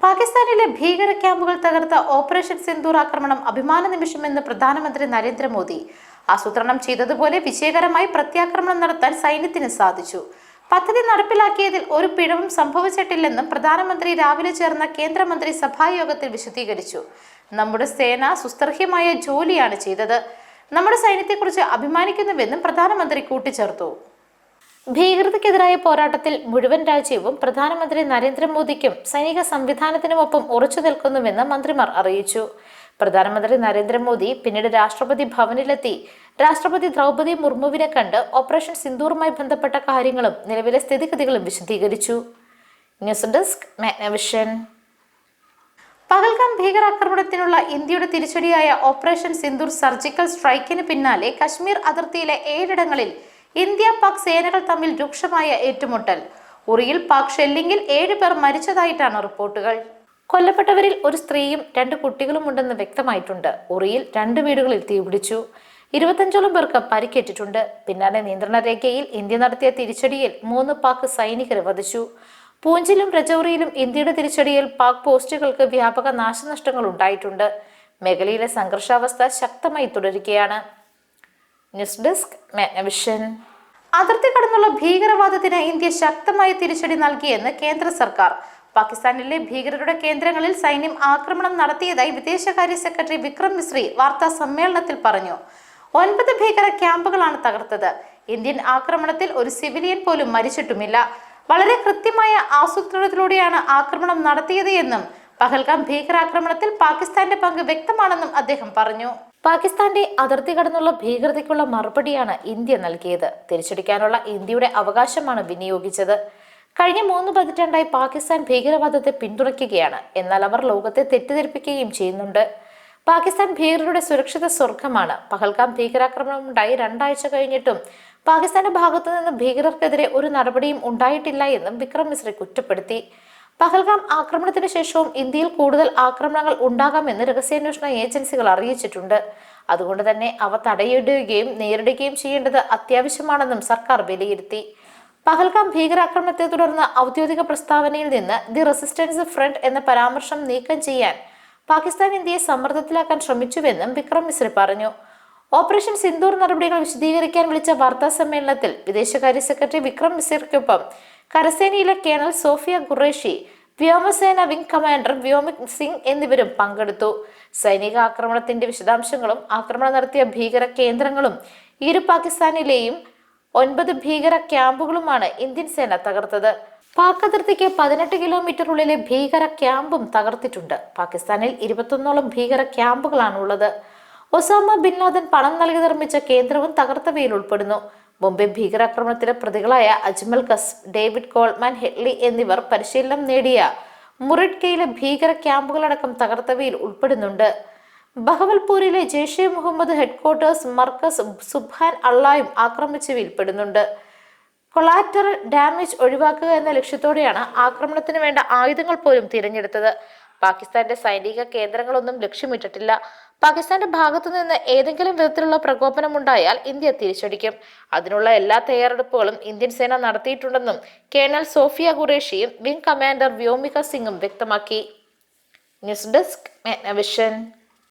പാകിസ്ഥാനിലെ ഭീകര ക്യാമ്പുകൾ തകർത്ത ഓപ്പറേഷൻ സിന്ദൂർ ആക്രമണം അഭിമാന നിമിഷമെന്ന് പ്രധാനമന്ത്രി നരേന്ദ്രമോദി. ആസൂത്രണം ചെയ്തതുപോലെ വിജയകരമായി പ്രത്യാക്രമണം നടത്താൻ സൈന്യത്തിന് സാധിച്ചു. പദ്ധതി നടപ്പിലാക്കിയതിൽ ഒരു പിഴവും സംഭവിച്ചിട്ടില്ലെന്നും പ്രധാനമന്ത്രി രാവിലെ ചേർന്ന കേന്ദ്രമന്ത്രി സഭായോഗത്തിൽ വിശദീകരിച്ചു. നമ്മുടെ സേന സുസ്ഥിരമായ ജോലിയാണ് ചെയ്തത്. നമ്മുടെ സൈന്യത്തെക്കുറിച്ച് അഭിമാനിക്കുന്നുവെന്നും പ്രധാനമന്ത്രി കൂട്ടിച്ചേർത്തു. ഭീകരതയ്ക്കെതിരായ പോരാട്ടത്തിൽ മുഴുവൻ രാജ്യവും പ്രധാനമന്ത്രി നരേന്ദ്രമോദിക്കും സൈനിക സംവിധാനത്തിനുമൊപ്പം ഉറച്ചു നിൽക്കുന്നുവെന്ന് മന്ത്രിമാർ അറിയിച്ചു. പ്രധാനമന്ത്രി നരേന്ദ്രമോദി പിന്നീട് രാഷ്ട്രപതി ഭവനിലെത്തി രാഷ്ട്രപതി ദ്രൗപദി മുർമുവിനെ കണ്ട് ഓപ്പറേഷൻ സിന്ദൂറുമായി ബന്ധപ്പെട്ട കാര്യങ്ങളും നിലവിലെ സ്ഥിതിഗതികളും വിശദീകരിച്ചു. News desk Magnavision. പഹൽഗാം ഭീകരാക്രമണത്തിനുള്ള ഇന്ത്യയുടെ തിരിച്ചടിയായ ഓപ്പറേഷൻ സിന്ദൂർ സർജിക്കൽ സ്ട്രൈക്കിന് പിന്നാലെ കശ്മീർ അതിർത്തിയിലെ 7 ഇടങ്ങളിൽ ഇന്ത്യ പാക് സേനകൾ തമ്മിൽ രൂക്ഷമായ ഏറ്റുമുട്ടൽ. ഉറിയിൽ പാക് ഷെല്ലിംഗിൽ 7 പേർ മരിച്ചതായിട്ടാണ് റിപ്പോർട്ടുകൾ. കൊല്ലപ്പെട്ടവരിൽ ഒരു സ്ത്രീയും 2 കുട്ടികളും ഉണ്ടെന്ന് വ്യക്തമായിട്ടുണ്ട്. ഉറിയിൽ 2 വീടുകളിൽ തീപിടിച്ചു. 25ഓളം പേർക്ക് പരിക്കേറ്റിട്ടുണ്ട്. പിന്നാലെ നിയന്ത്രണ രേഖയിൽ ഇന്ത്യ നടത്തിയ തിരിച്ചടിയിൽ 3 പാക് സൈനികരെ വധിച്ചു. പൂഞ്ചിലും രജൌറിയിലും ഇന്ത്യയുടെ തിരിച്ചടിയിൽ പാക് പോസ്റ്റുകൾക്ക് വ്യാപക നാശനഷ്ടങ്ങൾ ഉണ്ടായിട്ടുണ്ട്. മേഖലയിലെ സംഘർഷാവസ്ഥ ശക്തമായി തുടരുകയാണ്. News desk Magnavision. അതിർത്തി കടന്നുള്ള ഭീകരവാദത്തിന് ഇന്ത്യ ശക്തമായ തിരിച്ചടി നൽകിയെന്ന് കേന്ദ്ര സർക്കാർ. പാകിസ്ഥാനിലെ ഭീകരരുടെ കേന്ദ്രങ്ങളിൽ സൈന്യം ആക്രമണം നടത്തിയതായി വിദേശകാര്യ സെക്രട്ടറി വിക്രം മിശ്രി വാർത്താ സമ്മേളനത്തിൽ പറഞ്ഞു. 9 ഭീകര ക്യാമ്പുകളാണ് തകർത്തത്. ഇന്ത്യൻ ആക്രമണത്തിൽ ഒരു സിവിലിയൻ പോലും മരിച്ചിട്ടുമില്ല. വളരെ കൃത്യമായ ആസൂത്രണത്തിലൂടെയാണ് ആക്രമണം നടത്തിയത് എന്നും പഹൽഗാം ഭീകരാക്രമണത്തിൽ പാകിസ്ഥാന്റെ പങ്ക് വ്യക്തമാണെന്നും അദ്ദേഹം പറഞ്ഞു. പാകിസ്ഥാന്റെ അതിർത്തി കടന്നുള്ള ഭീകരതയ്ക്കുള്ള മറുപടിയാണ് ഇന്ത്യ നൽകിയത്. തിരിച്ചടിക്കാനുള്ള ഇന്ത്യയുടെ അവകാശമാണ് വിനിയോഗിച്ചത്. കഴിഞ്ഞ 3 പതിറ്റാണ്ടായി പാകിസ്ഥാൻ ഭീകരവാദത്തെ പിന്തുണയ്ക്കുകയാണ്. എന്നാൽ അവർ ലോകത്തെ തെറ്റിദ്ധരിപ്പിക്കുകയും ചെയ്യുന്നുണ്ട്. പാകിസ്ഥാൻ ഭീകരരുടെ സുരക്ഷിത സ്വർഗമാണ്. പഹൽഗാം ഭീകരാക്രമണം ഉണ്ടായി 2 ആഴ്ച കഴിഞ്ഞിട്ടും പാകിസ്ഥാന്റെ ഭാഗത്തു നിന്ന് ഭീകരർക്കെതിരെ ഒരു നടപടിയും ഉണ്ടായിട്ടില്ല എന്നും വിക്രം മിശ്രി കുറ്റപ്പെടുത്തി. പഹൽഗാം ആക്രമണത്തിന് ശേഷവും ഇന്ത്യയിൽ കൂടുതൽ ആക്രമണങ്ങൾ ഉണ്ടാകാമെന്ന് രഹസ്യാന്വേഷണ ഏജൻസികൾ അറിയിച്ചിട്ടുണ്ട്. അതുകൊണ്ട് തന്നെ അവ തടയിടുകയും നേരിടുകയും ചെയ്യേണ്ടത് അത്യാവശ്യമാണെന്നും സർക്കാർ വിലയിരുത്തി. പഹൽഗാം ഭീകരാക്രമണത്തെ തുടർന്ന് ഔദ്യോഗിക പ്രസ്താവനയിൽ നിന്ന് ദി റെസിസ്റ്റൻസ് ഫ്രണ്ട് എന്ന പരാമർശം നീക്കം ചെയ്യാൻ പാകിസ്ഥാൻ ഇന്ത്യയെ സമ്മർദ്ദത്തിലാക്കാൻ ശ്രമിച്ചുവെന്നും വിക്രം മിശ്രി പറഞ്ഞു. ഓപ്പറേഷൻ സിന്ദൂർ നടപടികൾ വിശദീകരിക്കാൻ വിളിച്ച വാർത്താ സമ്മേളനത്തിൽ വിദേശകാര്യ സെക്രട്ടറി വിക്രം മിശ്രിക്കൊപ്പം കരസേനയിലെ കേണൽ സോഫിയ ഖുറേഷി, വ്യോമസേന വിംഗ് കമാൻഡർ വ്യോമിക് സിംഗ് എന്നിവരും പങ്കെടുത്തു. സൈനിക ആക്രമണത്തിന്റെ വിശദാംശങ്ങളും ആക്രമണം നടത്തിയ ഭീകര കേന്ദ്രങ്ങളും പാകിസ്ഥാനിലെയും 9 ഭീകര ക്യാമ്പുകളുമാണ് ഇന്ത്യൻ സേന തകർത്തത്. പാക് അതിർത്തിക്ക് 18 കിലോമീറ്ററുള്ളിലെ ഭീകര ക്യാമ്പും തകർത്തിട്ടുണ്ട്. പാകിസ്ഥാനിൽ 21ഓളം ഭീകര ക്യാമ്പുകളാണുള്ളത്. ഒസാമ ബിൻ ലാദൻ പണം നൽകി നിർമ്മിച്ച കേന്ദ്രവും തകർത്തവയിൽ ഉൾപ്പെടുന്നു. മുംബൈ ഭീകരാക്രമണത്തിലെ പ്രതികളായ Ajmal Kasab, David Coleman Headley എന്നിവർ പരിശീലനം നേടിയ മുറിഡ്കയിലെ ഭീകര ക്യാമ്പുകളടക്കം തകർത്തവയിൽ ഉൾപ്പെടുന്നുണ്ട്. ബഹവൽപൂരിലെ ജെയ്ഷെ മുഹമ്മദ് ഹെഡ്ക്വാർട്ടേഴ്സ് മർക്കസ് സുബ്ഹാൻ അള്ളായും ആക്രമിച്ചവയിൽ പെടുന്നുണ്ട്. കൊളാറ്ററൽ ഡാമേജ് ഒഴിവാക്കുക എന്ന ലക്ഷ്യത്തോടെയാണ് ആക്രമണത്തിന് വേണ്ട ആയുധങ്ങൾ പോലും തിരഞ്ഞെടുത്തത്. പാകിസ്ഥാന്റെ സൈനിക കേന്ദ്രങ്ങളൊന്നും ലക്ഷ്യമിട്ടിട്ടില്ല. പാകിസ്ഥാന്റെ ഭാഗത്തു നിന്ന് ഏതെങ്കിലും വിധത്തിലുള്ള പ്രകോപനമുണ്ടായാൽ ഇന്ത്യ തിരിച്ചടിക്കും. അതിനുള്ള എല്ലാ തയ്യാറെടുപ്പുകളും ഇന്ത്യൻ സേന നടത്തിയിട്ടുണ്ടെന്നും കേണൽ സോഫിയ ഖുറേഷിയും വിംഗ് കമാൻഡർ വ്യോമിക സിംഗും വ്യക്തമാക്കി. News desk Magnavision.